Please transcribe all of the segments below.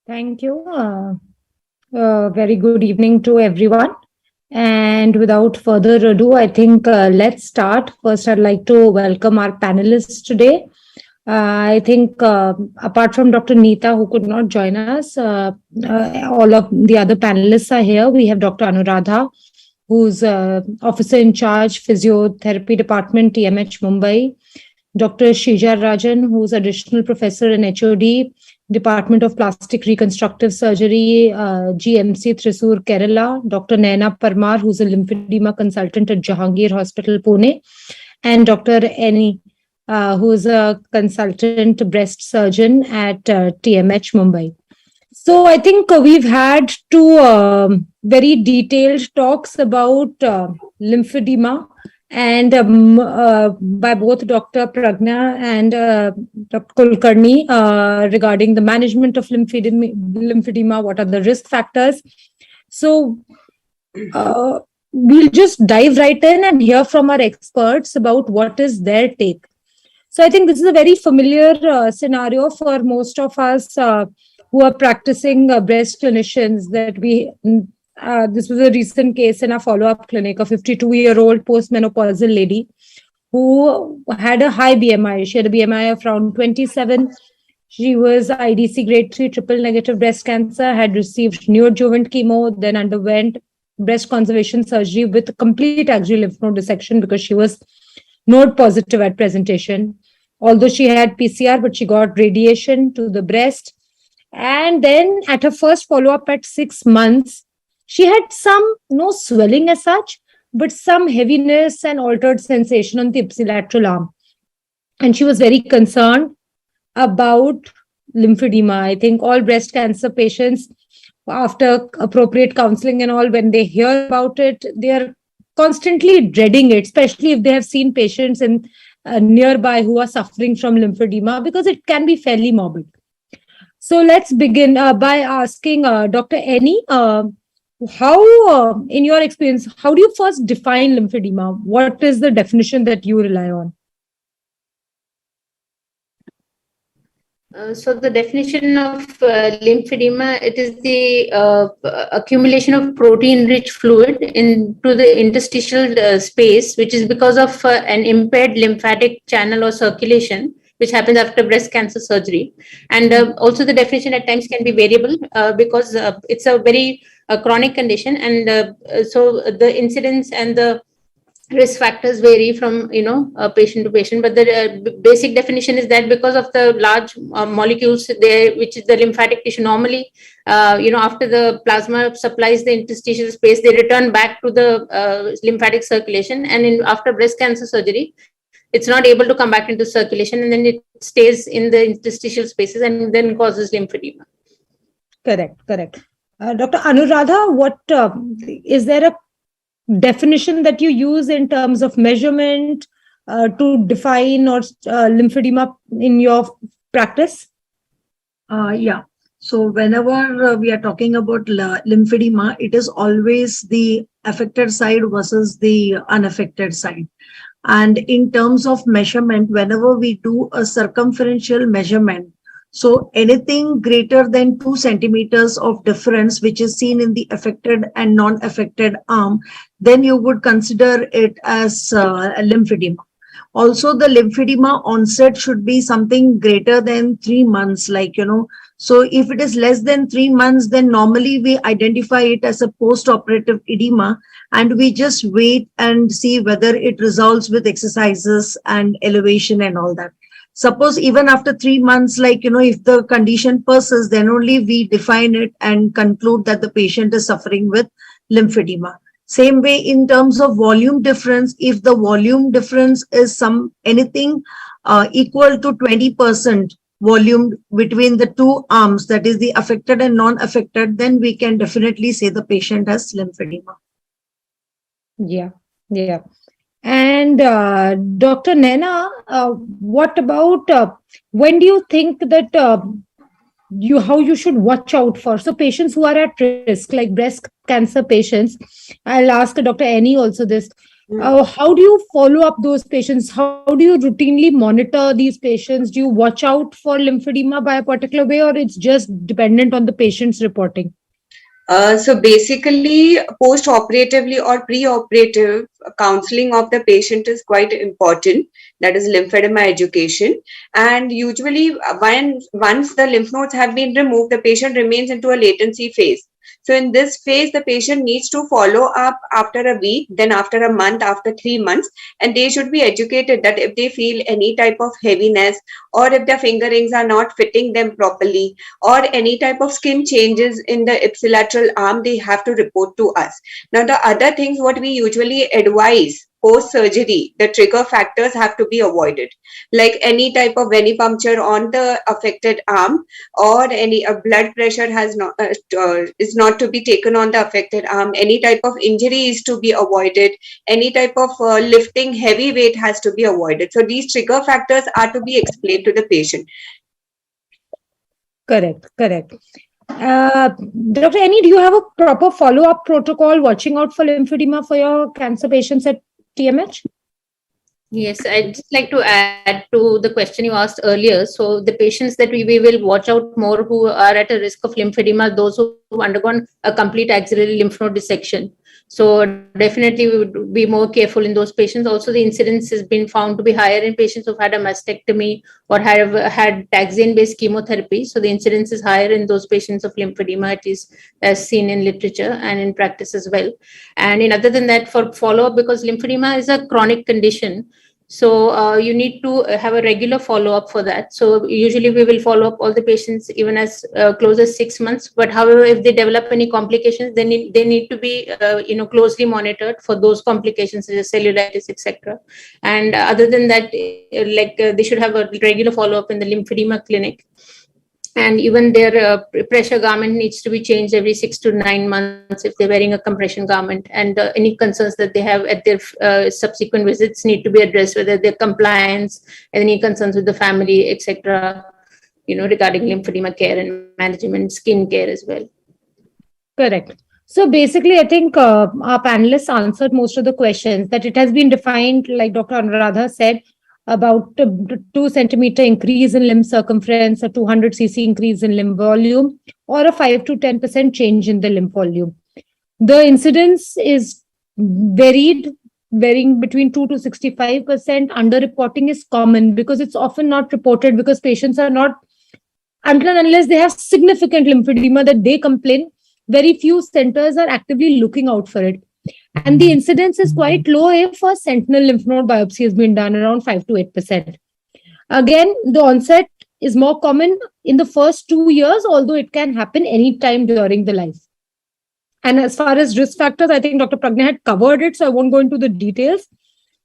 Thank you. Very good evening to everyone. And without further ado, I think let's start. First, I'd like to welcome our panelists today. I think apart from Dr. Neeta, who could not join us, all of the other panelists are here. We have Dr. Anuradha, who's Officer in Charge, Physiotherapy Department, TMH Mumbai. Dr. Shija Rajan, who's Additional Professor in HOD, Department of Plastic Reconstructive Surgery, GMC Thrissur, Kerala. Dr. Naina Parmar, who's a lymphedema consultant at Jahangir Hospital, Pune. And Dr. Eni, who's a consultant breast surgeon at TMH Mumbai. So I think we've had two very detailed talks about lymphedema and by both Dr. Pragna and Dr. Kulkarni regarding the management of lymphedema, what are the risk factors. So we'll just dive right in and hear from our experts about what is their take. So I think this is a very familiar scenario for most of us who are practicing breast clinicians that we... this was a recent case in a follow-up clinic, a 52-year-old postmenopausal lady who had a high BMI. She had a BMI of around 27. She was IDC grade 3 triple negative breast cancer, had received neoadjuvant chemo, then underwent breast conservation surgery with complete axial lymph node dissection because she was node positive at presentation. Although she had PCR, but she got radiation to the breast. And then at her first follow-up at 6 months, she had no swelling as such, but some heaviness and altered sensation on the ipsilateral arm. And she was very concerned about lymphedema. I think all breast cancer patients, after appropriate counseling and all, when they hear about it, they are constantly dreading it, especially if they have seen patients in nearby who are suffering from lymphedema, because it can be fairly morbid. So let's begin by asking Dr. Eni, how, in your experience, how do you first define lymphedema? What is the definition that you rely on? So the definition of lymphedema, it is the accumulation of protein-rich fluid into the interstitial space, which is because of an impaired lymphatic channel or circulation, which happens after breast cancer surgery. And also the definition at times can be variable because it's a very chronic condition, and so the incidence and the risk factors vary from patient to patient, but the basic definition is that because of the large molecules there, which is the lymphatic tissue, normally after the plasma supplies the interstitial space, they return back to the lymphatic circulation, and after breast cancer surgery it's not able to come back into circulation, and then it stays in the interstitial spaces and then causes lymphedema. Correct. Dr. Anuradha, what is there a definition that you use in terms of measurement to define or lymphedema in your practice? Yeah. So whenever we are talking about lymphedema, it is always the affected side versus the unaffected side. And in terms of measurement, whenever we do a circumferential measurement, so anything greater than 2 centimeters of difference, which is seen in the affected and non-affected arm, then you would consider it as lymphedema. Also, the lymphedema onset should be something greater than 3 months, So if it is less than 3 months, then normally we identify it as a post-operative edema, and we just wait and see whether it resolves with exercises and elevation and all that. Suppose even after 3 months, if the condition persists, then only we define it and conclude that the patient is suffering with lymphedema. Same way in terms of volume difference, if the volume difference is anything equal to 20% volume between the two arms, that is the affected and non-affected, then we can definitely say the patient has lymphedema. Yeah. And Dr. Naina, what about when do you think that how you should watch out for? So patients who are at risk, like breast cancer patients, I'll ask Dr. Eni also this. How do you follow up those patients? How do you routinely monitor these patients? Do you watch out for lymphedema by a particular way, or it's just dependent on the patient's reporting? So basically, post-operatively or pre-operative counseling of the patient is quite important. That is lymphedema education. And usually, once the lymph nodes have been removed, the patient remains into a latency phase. So in this phase, the patient needs to follow up after a week, then after a month, after 3 months, and they should be educated that if they feel any type of heaviness, or if their finger rings are not fitting them properly, or any type of skin changes in the ipsilateral arm, they have to report to us. Now, the other things what we usually advise post surgery, the trigger factors have to be avoided, like any type of venipuncture on the affected arm, or any blood pressure is not to be taken on the affected arm. Any type of injury is to be avoided. Any type of lifting heavy weight has to be avoided. So these trigger factors are to be explained to the patient. Correct. Dr. Annie, do you have a proper follow-up protocol watching out for lymphedema for your cancer patients at TMH? Yes, I'd just like to add to the question you asked earlier. So the patients that we will watch out more who are at a risk of lymphedema, those who have undergone a complete axillary lymph node dissection. So definitely we would be more careful in those patients. Also, the incidence has been found to be higher in patients who've had a mastectomy or have had taxane-based chemotherapy. So the incidence is higher in those patients of lymphedema, at least as seen in literature and in practice as well. And in other than that, for follow-up, because lymphedema is a chronic condition, so you need to have a regular follow-up for that. So usually we will follow up all the patients even as close as 6 months. But however, if they develop any complications, then they need to be closely monitored for those complications such as cellulitis, etc. And other than that, they should have a regular follow-up in the lymphedema clinic. And even their pressure garment needs to be changed every 6 to 9 months if they're wearing a compression garment. And any concerns that they have at their subsequent visits need to be addressed, whether their compliance, any concerns with the family, etc. Regarding lymphedema care and management, skin care as well. Correct. So basically, I think our panelists answered most of the questions, that it has been defined, like Dr. Anuradha said, about 2 centimeter increase in limb circumference, a 200 cc increase in limb volume, or a 5 to 10% change in the limb volume. The incidence is varying between 2 to 65%. Underreporting is common because it's often not reported because patients are not, unless they have significant lymphedema that they complain, very few centers are actively looking out for it. And the incidence is quite low if a sentinel lymph node biopsy has been done, around 5 to 8%. Again, the onset is more common in the first 2 years, although it can happen anytime during the life. And as far as risk factors, I think Dr. Pragna had covered it, so I won't go into the details.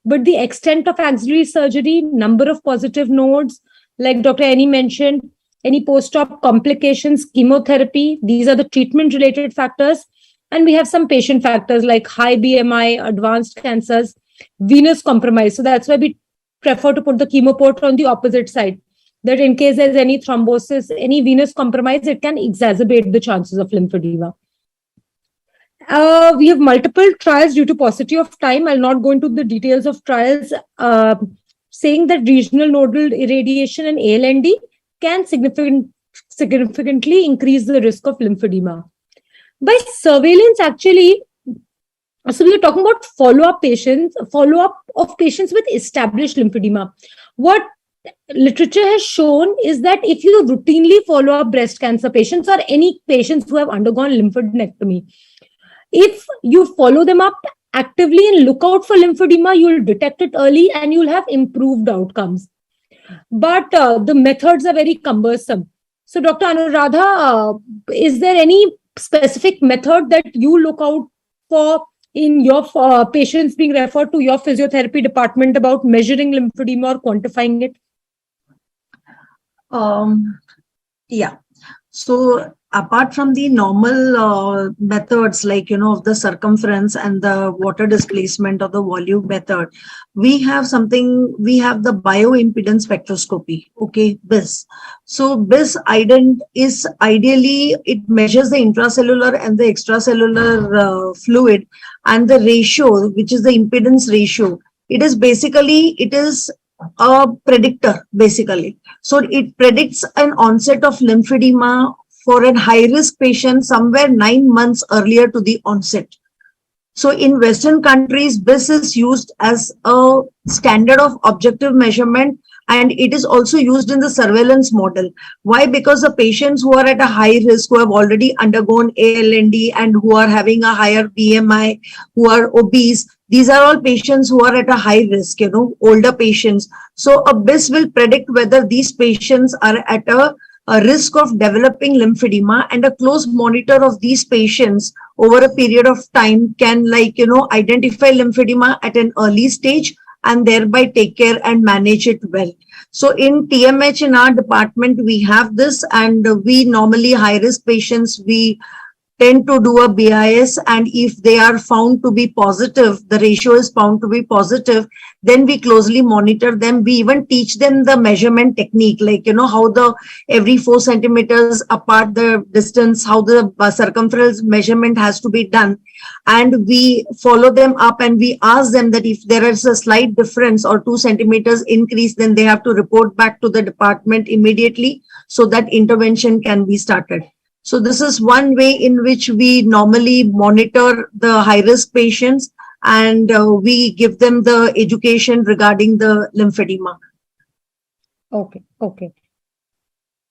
But the extent of axillary surgery, number of positive nodes, like Dr. Annie mentioned, any post-op complications, chemotherapy, these are the treatment-related factors. And we have some patient factors like high BMI, advanced cancers, venous compromise. So that's why we prefer to put the chemo port on the opposite side, that in case there's any thrombosis, any venous compromise, it can exacerbate the chances of lymphedema. We have multiple trials due to paucity of time. I'll not go into the details of trials, saying that regional nodal irradiation and ALND can significantly increase the risk of lymphedema. By surveillance, actually, so we are talking about follow-up of patients with established lymphedema. What literature has shown is that if you routinely follow up breast cancer patients or any patients who have undergone lymphadenectomy, if you follow them up actively and look out for lymphedema, you'll detect it early and you'll have improved outcomes. But the methods are very cumbersome. So Dr. Anuradha, is there any specific method that you look out for in your patients being referred to your physiotherapy department about measuring lymphedema or quantifying it? Yeah. So apart from the normal methods like, of the circumference and the water displacement or the volume method, we have the bioimpedance spectroscopy, okay, BIS. So BIS is ideally, it measures the intracellular and the extracellular fluid, and the ratio, which is the impedance ratio. It is a predictor basically. So it predicts an onset of lymphedema for a high-risk patient somewhere 9 months earlier to the onset. So in Western countries, this is used as a standard of objective measurement, and it is also used in the surveillance model. Why? Because the patients who are at a high risk, who have already undergone ALND and who are having a higher BMI, who are obese, these are all patients who are at a high risk, older patients. So a BIS will predict whether these patients are at a risk of developing lymphedema, and a close monitor of these patients over a period of time can identify lymphedema at an early stage and thereby take care and manage it well. So in TMH, in our department, we have this, and we normally high risk patients, we tend to do a BIS, and if they are found to be positive, the ratio is found to be positive, then we closely monitor them. We even teach them the measurement technique, how the every 4 centimeters apart the distance, how the circumference measurement has to be done. And we follow them up, and we ask them that if there is a slight difference or 2 centimeters increase, then they have to report back to the department immediately so that intervention can be started. So this is one way in which we normally monitor the high-risk patients, and we give them the education regarding the lymphedema. Okay.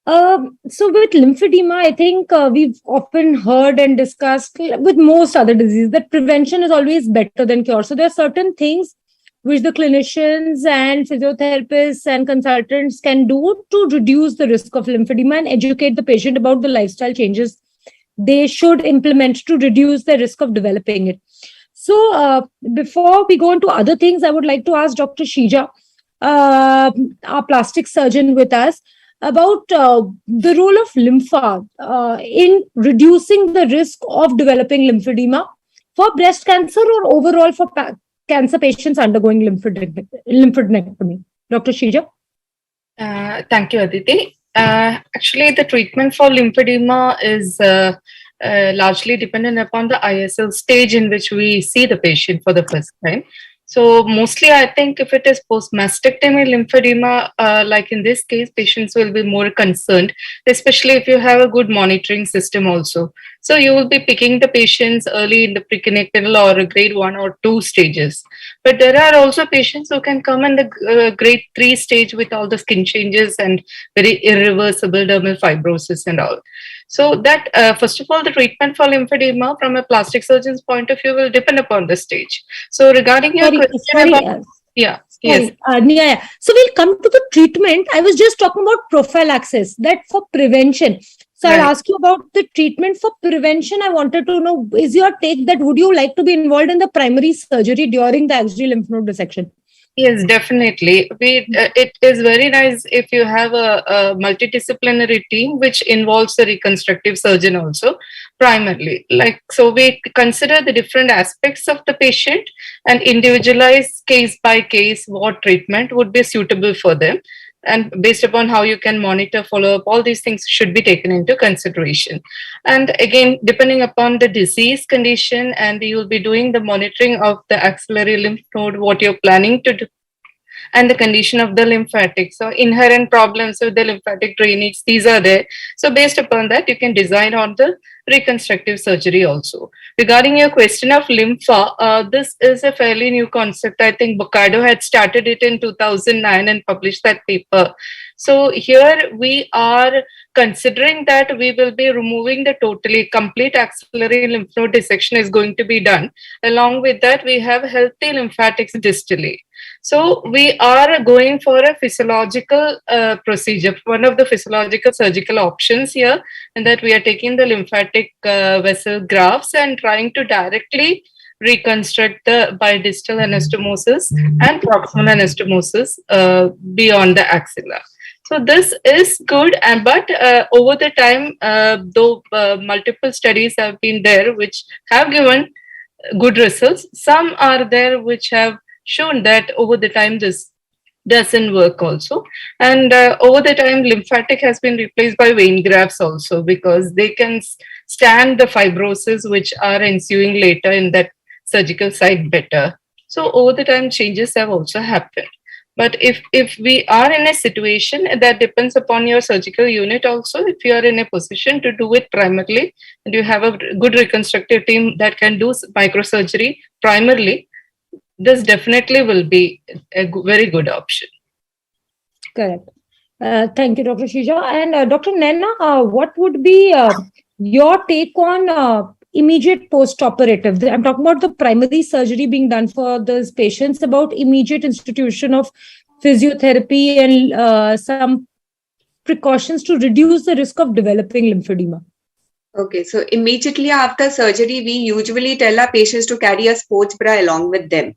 So with lymphedema, I think we've often heard and discussed with most other diseases that prevention is always better than cure. So there are certain things which the clinicians and physiotherapists and consultants can do to reduce the risk of lymphedema and educate the patient about the lifestyle changes they should implement to reduce the risk of developing it. So before we go into other things, I would like to ask Dr. Shija, our plastic surgeon with us, about the role of lympha in reducing the risk of developing lymphedema for breast cancer or overall for cancer patients undergoing lymphadenectomy. Dr. Shija? Thank you, Aditi. Actually, the treatment for lymphedema is largely dependent upon the ISL stage in which we see the patient for the first time. So mostly, I think if it is post-mastectomy lymphedema, like in this case, patients will be more concerned, especially if you have a good monitoring system also. So you will be picking the patients early in the preclinical or grade 1 or 2 stages. But there are also patients who can come in the grade 3 stage with all the skin changes and very irreversible dermal fibrosis and all. So that, first of all, the treatment for lymphedema from a plastic surgeon's point of view will depend upon the stage. So regarding your question about... Yeah. Yes. So we'll come to the treatment. I was just talking about prophylaxis, that for prevention. So I'll ask you about the treatment for prevention. I wanted to know, is your take that would you like to be involved in the primary surgery during the axial lymph node dissection? Yes, definitely. It is very nice if you have a multidisciplinary team which involves a reconstructive surgeon also, primarily. So we consider the different aspects of the patient and individualize case by case what treatment would be suitable for them. And based upon how you can monitor, follow up, all these things should be taken into consideration. And again, depending upon the disease condition, and you will be doing the monitoring of the axillary lymph node, what you're planning to do, and the condition of the lymphatic. So inherent problems with the lymphatic drainage, these are there. So based upon that, you can design on the reconstructive surgery also. Regarding your question of lympha, this is a fairly new concept. I think Bocado had started it in 2009 and published that paper. So here we are considering that we will be removing the totally complete axillary lymph node dissection is going to be done. Along with that, we have healthy lymphatics distally. So we are going for a physiological procedure, one of the physiological surgical options here, and that we are taking the lymphatic vessel grafts and trying to directly reconstruct the bidistal anastomosis and proximal anastomosis beyond the axilla. So this is good, but over the time, though multiple studies have been there which have given good results, some are there which have shown that over the time this doesn't work also. And over the time, lymphatic has been replaced by vein grafts also, because they can stand the fibrosis which are ensuing later in that surgical site better. So over the time, changes have also happened. But if we are in a situation that depends upon your surgical unit also, if you are in a position to do it primarily and you have a good reconstructive team that can do microsurgery primarily, this definitely will be a very good option. Correct. Thank you, Dr. Shija. And Dr. Naina, what would be your take on immediate post-operative? I'm talking about the primary surgery being done for those patients, about immediate institution of physiotherapy and some precautions to reduce the risk of developing lymphedema. Okay, so immediately after surgery, we usually tell our patients to carry a sports bra along with them.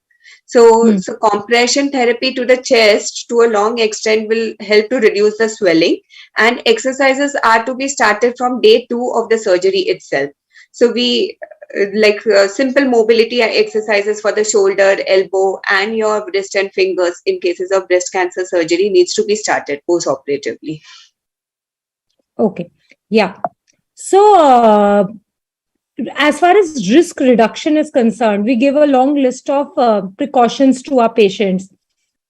So compression therapy to the chest to a long extent will help to reduce the swelling, and exercises are to be started from day 2 of the surgery itself. So we simple mobility exercises for the shoulder, elbow, and your wrist and fingers in cases of breast cancer surgery needs to be started post-operatively. Okay, yeah. So as far as risk reduction is concerned, we give a long list of precautions to our patients.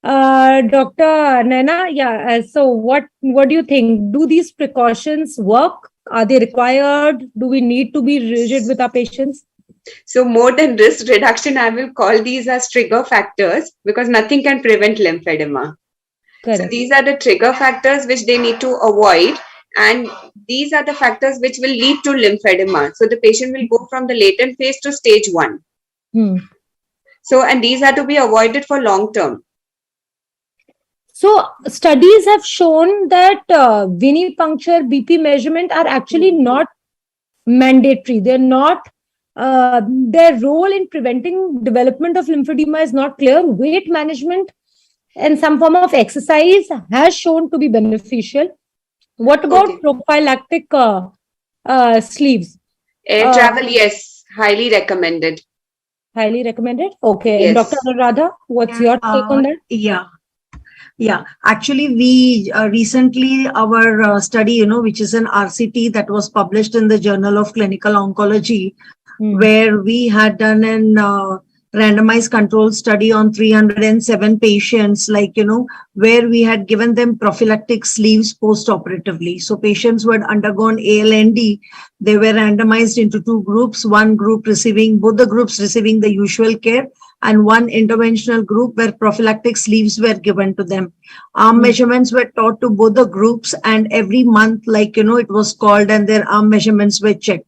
Dr. Naina, yeah. So what do you think? Do these precautions work? Are they required? Do we need to be rigid with our patients? So more than risk reduction, I will call these as trigger factors, because nothing can prevent lymphedema. Correct. So these are the trigger factors which they need to avoid. And these are the factors which will lead to lymphedema. So the patient will go from the latent phase to stage 1. So, and these are to be avoided for long term. So studies have shown that venipuncture, BP measurement are actually not mandatory. They're not, their role in preventing development of lymphedema is not clear. Weight management and some form of exercise has shown to be beneficial. What about prophylactic sleeves? Air travel, yes, highly recommended. Highly recommended? Okay. Yes. Dr. Anuradha, what's your take on that? Yeah. Actually, we recently, our study, which is an RCT that was published in the Journal of Clinical Oncology, where we had done an randomized control study on 307 patients, where we had given them prophylactic sleeves post-operatively. So patients who had undergone ALND, they were randomized into 2 groups, both the groups receiving the usual care, and one interventional group where prophylactic sleeves were given to them. Arm measurements were taught to both the groups, and every month, it was called and their arm measurements were checked.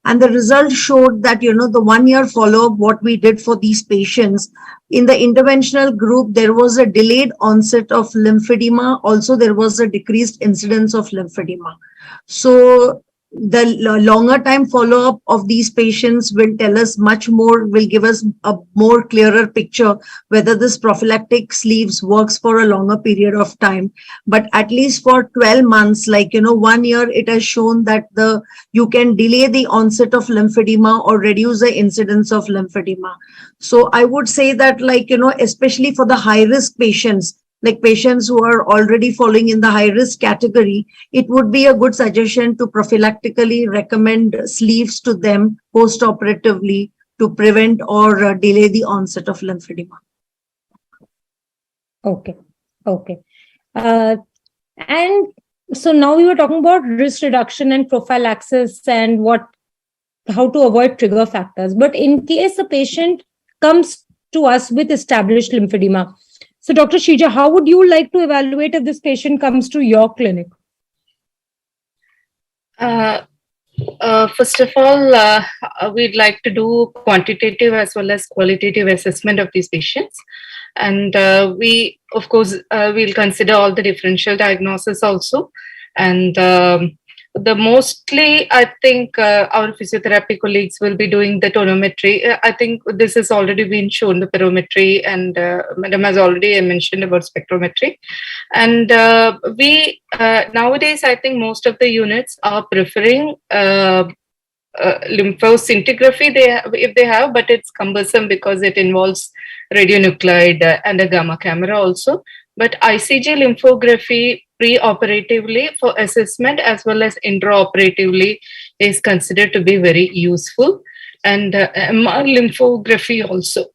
And the results showed that, the 1-year follow-up, what we did for these patients, in the interventional group, there was a delayed onset of lymphedema. Also, there was a decreased incidence of lymphedema. So the longer time follow-up of these patients will tell us much more, will give us a more clearer picture whether this prophylactic sleeves works for a longer period of time. But at least for 12 months, 1 year, it has shown that you can delay the onset of lymphedema or reduce the incidence of lymphedema. So I would say that, especially for the high-risk patients, like patients who are already falling in the high-risk category, it would be a good suggestion to prophylactically recommend sleeves to them post-operatively to prevent or delay the onset of lymphedema. Okay. And so now we were talking about risk reduction and prophylaxis and how to avoid trigger factors. But in case a patient comes to us with established lymphedema, so Dr. Shija, how would you like to evaluate if this patient comes to your clinic? First of all, we'd like to do quantitative as well as qualitative assessment of these patients. And we, of course, we'll consider all the differential diagnosis also. And mostly, I think our physiotherapy colleagues will be doing the tonometry. I think this has already been shown, the pyrometry, and Madam has already mentioned about spectrometry. And we nowadays, I think most of the units are preferring lymphoscintigraphy if they have, but it's cumbersome because it involves radionuclide and a gamma camera also. But ICG lymphography pre-operatively for assessment as well as intraoperatively is considered to be very useful, and MR lymphography also,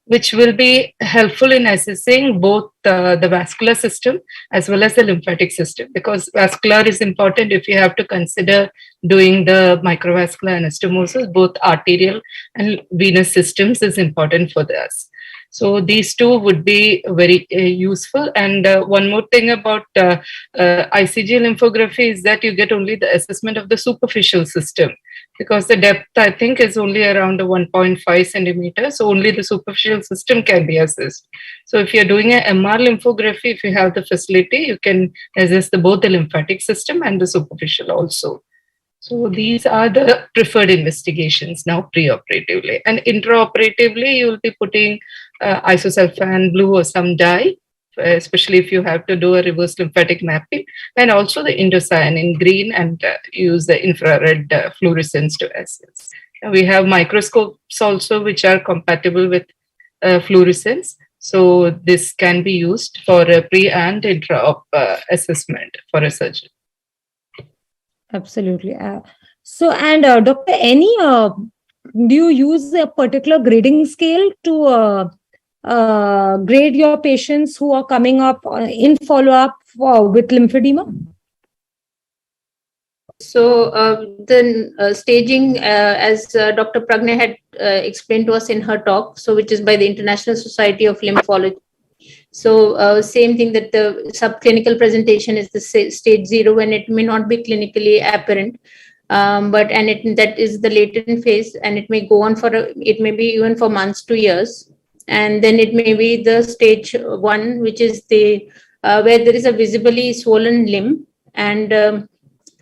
which will be helpful in assessing both the vascular system as well as the lymphatic system, because vascular is important if you have to consider doing the microvascular anastomosis. Both arterial and venous systems is important for us. So these two would be very useful. And one more thing about ICG lymphography is that you get only the assessment of the superficial system, because the depth, I think, is only around 1.5 centimeters. So only the superficial system can be assessed. So if you're doing an MR lymphography, if you have the facility, you can assess both the lymphatic system and the superficial also. So these are the preferred investigations now preoperatively. And intraoperatively, you will be putting isosulfan blue or some dye, especially if you have to do a reverse lymphatic mapping, and also the indocyanine green, and use the infrared fluorescence to assess. We have microscopes also which are compatible with fluorescence. So this can be used for a pre and intra-op assessment for a surgeon. Absolutely. So, and Doctor, do you use a particular grading scale to grade your patients who are coming up in follow-up with lymphedema? So the staging, as Dr. Pragna had explained to us in her talk, so which is by the International Society of Lymphology. So same thing, that the subclinical presentation is the stage 0, and it may not be clinically apparent, that is the latent phase, and it may go on it may be even for months to years. And then it may be the stage 1, which is the where there is a visibly swollen limb, and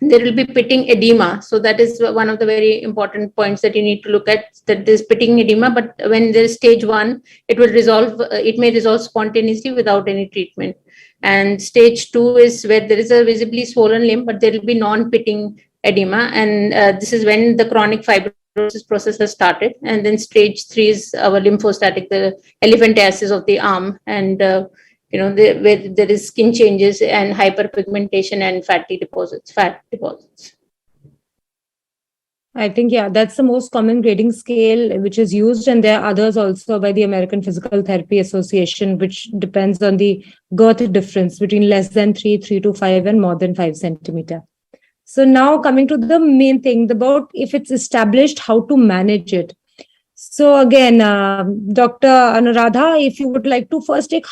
there will be pitting edema. So that is one of the very important points that you need to look at, that there's pitting edema, but when there is stage 1, it will resolve, it may resolve spontaneously without any treatment. And stage 2 is where there is a visibly swollen limb, but there will be non-pitting edema. And this is when the chronic fibrosis process has started. And then stage 3 is our lymphostatic, the elephantiasis of the arm, and where there is skin changes and hyperpigmentation and fat deposits. I think, yeah, that's the most common grading scale which is used. And there are others also by the American Physical Therapy Association, which depends on the girth difference between less than 3 to 5, and more than 5 centimeter. So now coming to the main thing about if it's established, how to manage it. So again, Dr. Anuradha, if you would like to first take,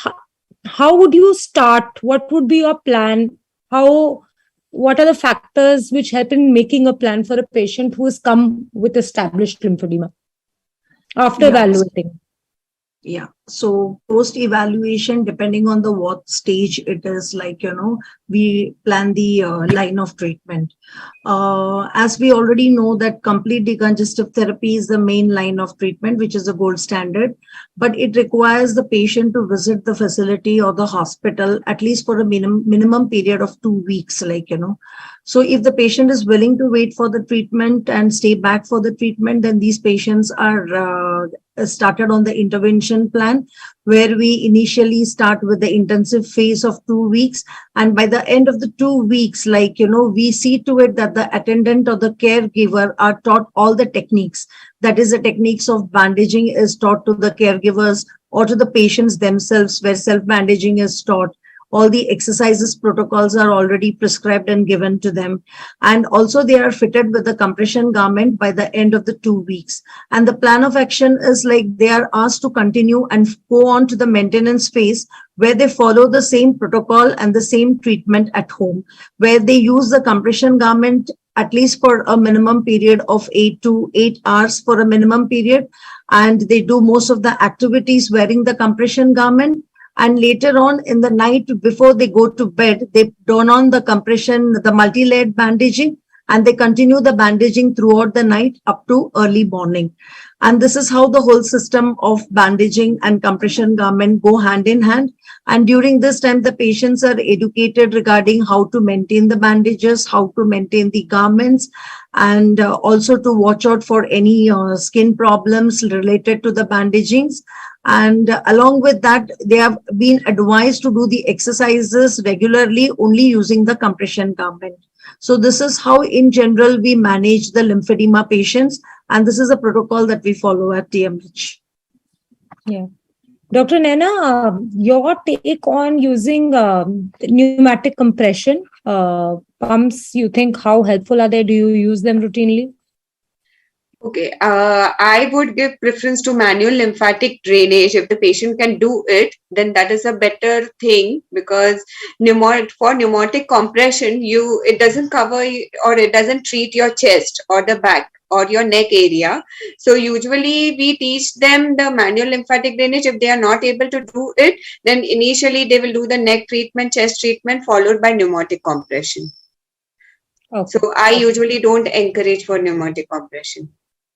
how would you start? What would be your plan? What are the factors which help in making a plan for a patient who has come with established lymphedema after evaluating? Yeah. So post evaluation, depending on the what stage it is, we plan the line of treatment. As we already know that complete decongestive therapy is the main line of treatment, which is the gold standard, but it requires the patient to visit the facility or the hospital at least for a minimum period of 2 weeks, So if the patient is willing to wait for the treatment and stay back for the treatment, then these patients are started on the intervention plan, where we initially start with the intensive phase of 2 weeks. And by the end of the 2 weeks, we see to it that the attendant or the caregiver are taught all the techniques. That is, the techniques of bandaging is taught to the caregivers or to the patients themselves, where self-bandaging is taught. All the exercises protocols are already prescribed and given to them. And also they are fitted with a compression garment by the end of the 2 weeks. And the plan of action is they are asked to continue and go on to the maintenance phase, where they follow the same protocol and the same treatment at home, where they use the compression garment at least for a minimum period of 8 to 8 hours for a minimum period. And they do most of the activities wearing the compression garment. and later on in the night before they go to bed, they turn on the compression, the multi-layered bandaging, and they continue the bandaging throughout the night up to early morning. And this is how the whole system of bandaging and compression garment go hand in hand. And during this time, the patients are educated regarding how to maintain the bandages, how to maintain the garments, and also to watch out for any skin problems related to the bandagings. And along with that, they have been advised to do the exercises regularly, only using the compression garment. So this is how in general we manage the lymphedema patients, and this is a protocol that we follow at TMH. Yeah. Dr. Naina, your take on using pneumatic compression pumps, you think how helpful are they? Do you use them routinely? Okay, I would give preference to manual lymphatic drainage. If the patient can do it, then that is a better thing, because for pneumatic compression, it doesn't cover or it doesn't treat your chest or the back or your neck area. So usually we teach them the manual lymphatic drainage. If they are not able to do it, then initially they will do the neck treatment, chest treatment, followed by pneumatic compression. Okay. So I usually don't encourage for pneumatic compression.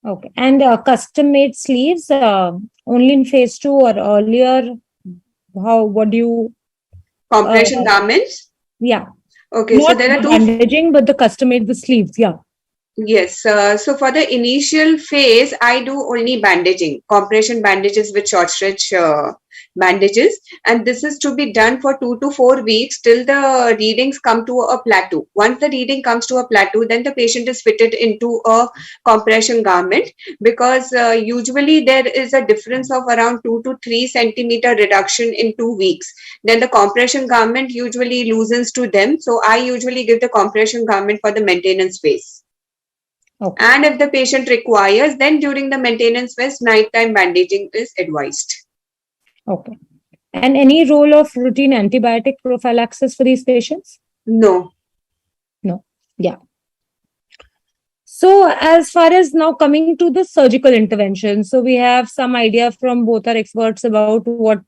Okay. And custom-made sleeves, only in phase 2 or earlier? What do you... Compression garments? Yeah. Okay, not so there are two... bandaging, but the custom-made, the sleeves, yeah. Yes, so for the initial phase, I do only bandaging, compression bandages with short stretch bandages, and this is to be done for 2 to 4 weeks till the readings come to a plateau. Once the reading comes to a plateau, then the patient is fitted into a compression garment, because usually there is a difference of around 2 to 3 centimeter reduction in 2 weeks. Then the compression garment usually loosens to them, so I usually give the compression garment for the maintenance phase. Okay. And if the patient requires, then during the maintenance phase, nighttime bandaging is advised. Okay. And any role of routine antibiotic prophylaxis for these patients? No. No. Yeah. So as far as now coming to the surgical intervention, so we have some idea from both our experts about what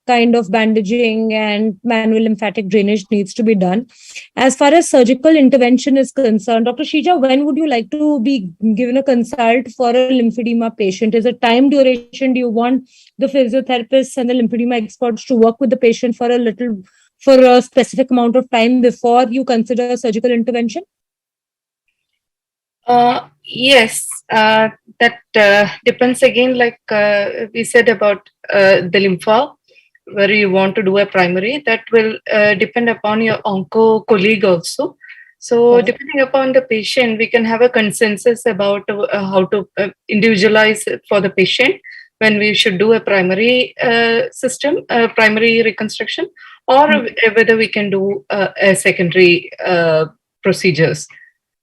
kind of bandaging and manual lymphatic drainage needs to be done. As far as surgical intervention is concerned, Dr. Shija, when would you like to be given a consult for a lymphedema patient? Is it time duration? Do you want the physiotherapists and the lymphedema experts to work with the patient for a specific amount of time before you consider surgical intervention? Yes, that depends again, like we said about the lympha, where you want to do a primary, that will depend upon your onco colleague also. So depending upon the patient, we can have a consensus about how to individualize for the patient when we should do a primary primary reconstruction, or whether we can do a secondary procedures.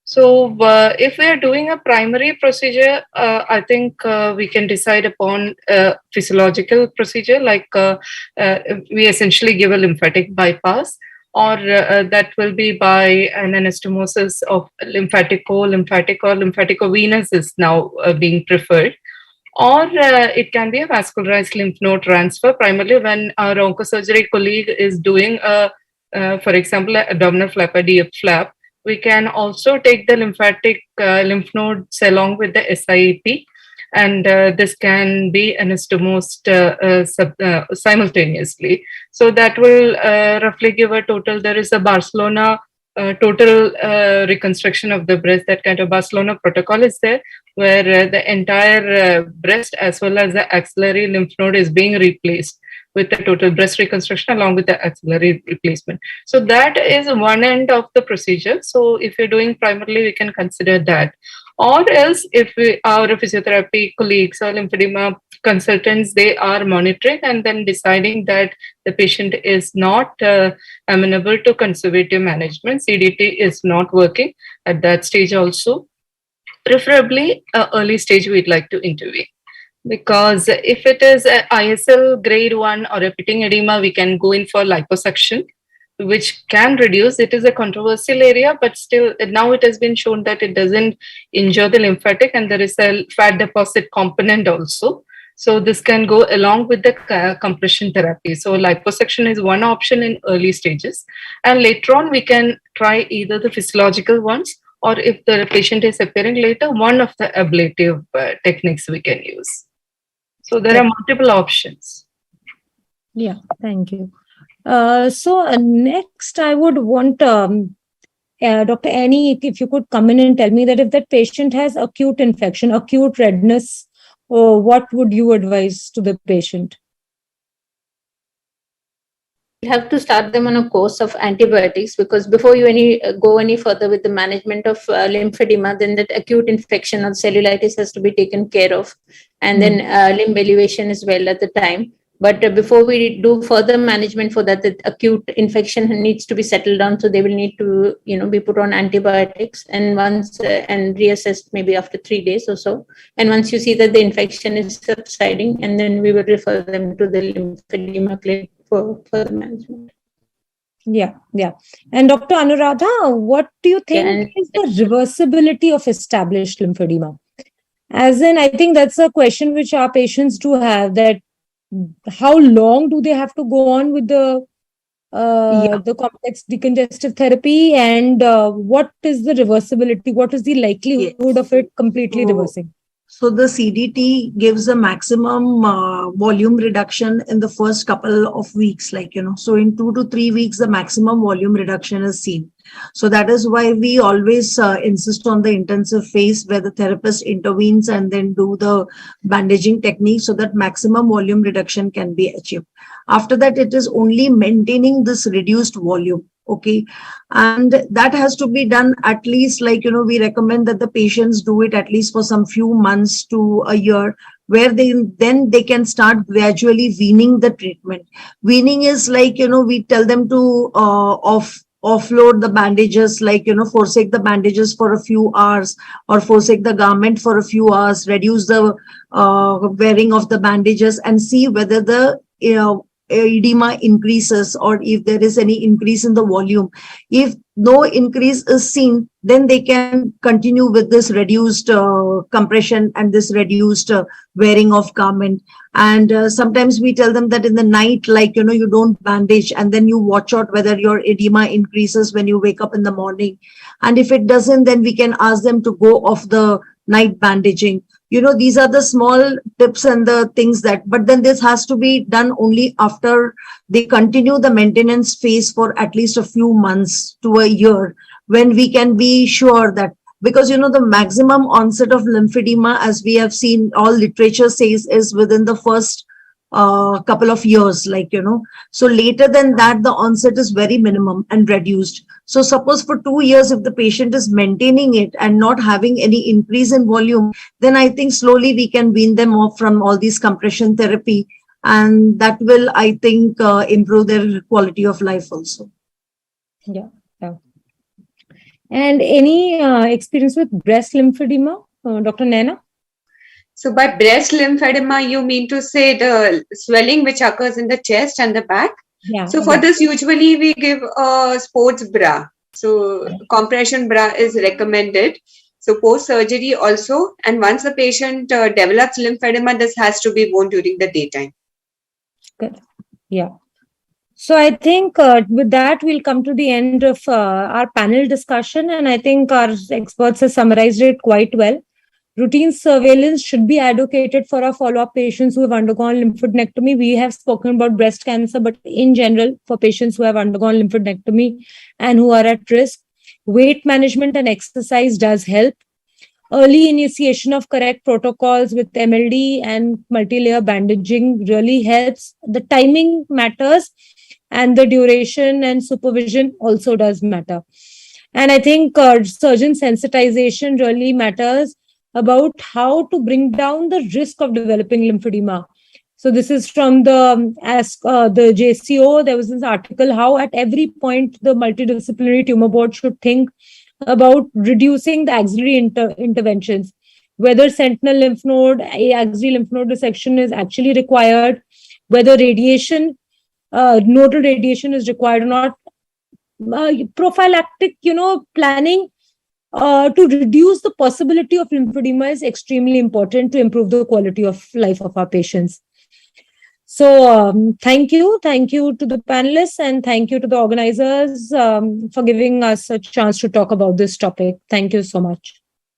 So if we are doing a primary procedure, I think we can decide upon a physiological procedure, like we essentially give a lymphatic bypass, or that will be by an anastomosis of lymphatic or lymphatic-venous is now being preferred. Or it can be a vascularized lymph node transfer, primarily when our oncosurgery colleague is doing, for example, an abdominal flap, a DF flap. We can also take the lymphatic lymph nodes along with the SIEP, and this can be anastomosed simultaneously. So that will roughly give a total. There is a Barcelona total reconstruction of the breast. That kind of Barcelona protocol is there, where the entire breast as well as the axillary lymph node is being replaced with the total breast reconstruction along with the axillary replacement. So that is one end of the procedure. So if you're doing primarily, we can consider that. Or else, if our physiotherapy colleagues or lymphedema consultants, they are monitoring and then deciding that the patient is not amenable to conservative management, CDT is not working at that stage also, preferably early stage we'd like to intervene. Because if it is a ISL grade 1 or a pitting edema, we can go in for liposuction, which can reduce. It is a controversial area, but still now it has been shown that it doesn't injure the lymphatic, and there is a fat deposit component also. So this can go along with the compression therapy. So liposuction is one option in early stages, and later on we can try either the physiological ones, or if the patient is appearing later, one of the ablative techniques we can use. So there are multiple options. Yeah, thank you. Next, I would want Dr. Annie, if you could come in and tell me that if that patient has acute infection, acute redness, what would you advise to the patient? You have to start them on a course of antibiotics, because before you go any further with the management of lymphedema, then that acute infection or cellulitis has to be taken care of, and then limb elevation as well at the time. But before we do further management for that, the acute infection needs to be settled down. So they will need to, be put on antibiotics, and once and reassessed maybe after 3 days or so. And once you see that the infection is subsiding, and then we will refer them to the lymphedema clinic for further management. Yeah. And Dr. Anuradha, what do you think is the reversibility of established lymphedema? As in, I think that's a question which our patients do have, that how long do they have to go on with the complex decongestive therapy, and what is the reversibility? What is the likelihood of it completely reversing? So the CDT gives a maximum volume reduction in the first couple of weeks, so in 2 to 3 weeks, the maximum volume reduction is seen. So that is why we always insist on the intensive phase, where the therapist intervenes and then do the bandaging technique, so that maximum volume reduction can be achieved. After that, it is only maintaining this reduced volume. Okay. And that has to be done at least, we recommend that the patients do it at least for some few months to a year, where they can start gradually weaning the treatment. Weaning is we tell them to offload the bandages, forsake the bandages for a few hours, or forsake the garment for a few hours, reduce the wearing of the bandages, and see whether the edema increases, or if there is any increase in the volume. If no increase is seen, then they can continue with this reduced compression and this reduced wearing of garment. And sometimes we tell them that in the night, you don't bandage, and then you watch out whether your edema increases when you wake up in the morning. And if it doesn't, then we can ask them to go off the night bandaging. These are the small tips and the things but then this has to be done only after they continue the maintenance phase for at least a few months to a year, when we can be sure that, because, the maximum onset of lymphedema, as we have seen, all literature says, is within the first couple of years, so later than that, the onset is very minimum and reduced. So suppose for 2 years, if the patient is maintaining it and not having any increase in volume, then I think slowly we can wean them off from all these compression therapy, and that will, I think, improve their quality of life also. Yeah. And any experience with breast lymphedema, Dr. Naina? So by breast lymphedema, you mean to say the swelling which occurs in the chest and the back? Yeah. So for this, usually we give a sports bra. So compression bra is recommended. So post-surgery also. And once the patient develops lymphedema, this has to be worn during the daytime. Good. Yeah. So I think with that, we'll come to the end of our panel discussion. And I think our experts have summarized it quite well. Routine surveillance should be advocated for our follow-up patients who have undergone lymphadenectomy. We have spoken about breast cancer, but in general, for patients who have undergone lymphadenectomy and who are at risk, weight management and exercise does help. Early initiation of correct protocols with MLD and multi-layer bandaging really helps. The timing matters, and the duration and supervision also does matter. And I think surgeon sensitization really matters about how to bring down the risk of developing lymphedema. So this is from the JCO. There was this article, how at every point the multidisciplinary tumor board should think about reducing the axillary interventions, whether sentinel lymph node, axillary lymph node resection is actually required, whether radiation, nodal radiation is required or not. Prophylactic, planning to reduce the possibility of lymphedema is extremely important to improve the quality of life of our patients. So thank you to the panelists, and thank you to the organizers for giving us a chance to talk about this topic. Thank you so much.